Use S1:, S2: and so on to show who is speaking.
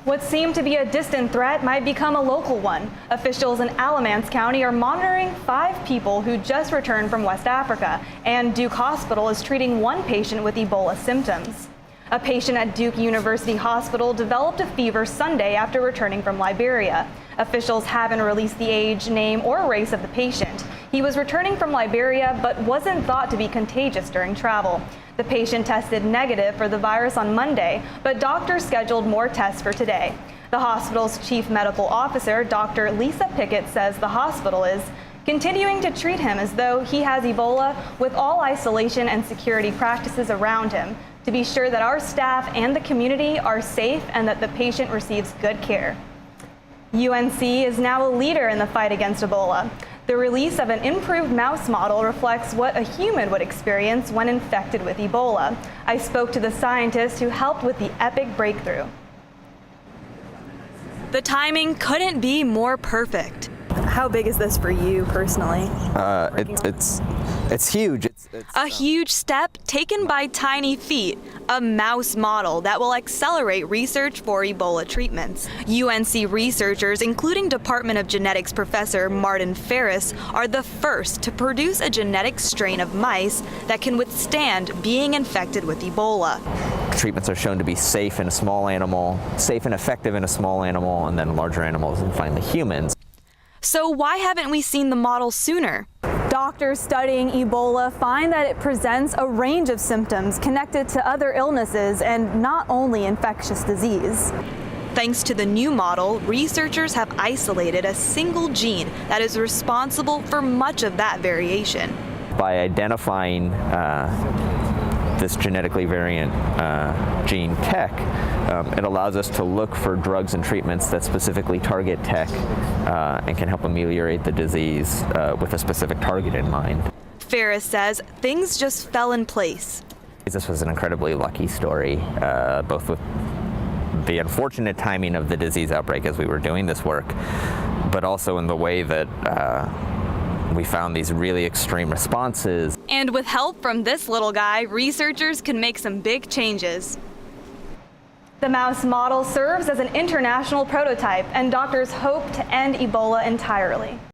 S1: What seemed to be a distant threat might become a local one. Officials in Alamance County are monitoring 5 people who just returned from West Africa, and Duke Hospital is treating 1 patient with Ebola symptoms. A patient at Duke University Hospital developed a fever Sunday after returning from Liberia. Officials haven't released the age, name, or race of the patient. He was returning from Liberia but wasn't thought to be contagious during travel. The patient tested negative for the virus on Monday, but doctors scheduled more tests for today. The hospital's chief medical officer, Dr. Lisa Pickett, says the hospital is continuing to treat him as though he has Ebola, with all isolation and security practices around him, to be sure that our staff and the community are safe and that the patient receives good care. UNC is now a leader in the fight against Ebola. The release of an improved mouse model reflects what a human would experience when infected with Ebola. I spoke to the scientist who helped with the epic breakthrough. The timing couldn't be more perfect. How big is this for you personally?
S2: It's huge. It's
S1: a huge step taken by tiny feet, a mouse model that will accelerate research for Ebola treatments. UNC researchers, including Department of Genetics professor Martin Ferris, are the first to produce a genetic strain of mice that can withstand being infected with Ebola.
S2: Treatments are shown to be safe in a small animal, safe and effective in a small animal, and then larger animals, and finally humans.
S1: So why haven't we seen the model sooner? Doctors studying Ebola find that it presents a range of symptoms connected to other illnesses and not only infectious disease. Thanks to the new model, researchers have isolated a single gene that is responsible for much of that variation.
S2: By identifying this genetically variant gene TEC, it allows us to look for drugs and treatments that specifically target TEC and can help ameliorate the disease with a specific target in mind.
S1: Ferris says things just fell in place.
S2: This was an incredibly lucky story, both with the unfortunate timing of the disease outbreak as we were doing this work, but also in the way that we found these really extreme responses.
S1: And with help from this little guy, researchers can make some big changes. The mouse model serves as an international prototype, and doctors hope to end Ebola entirely.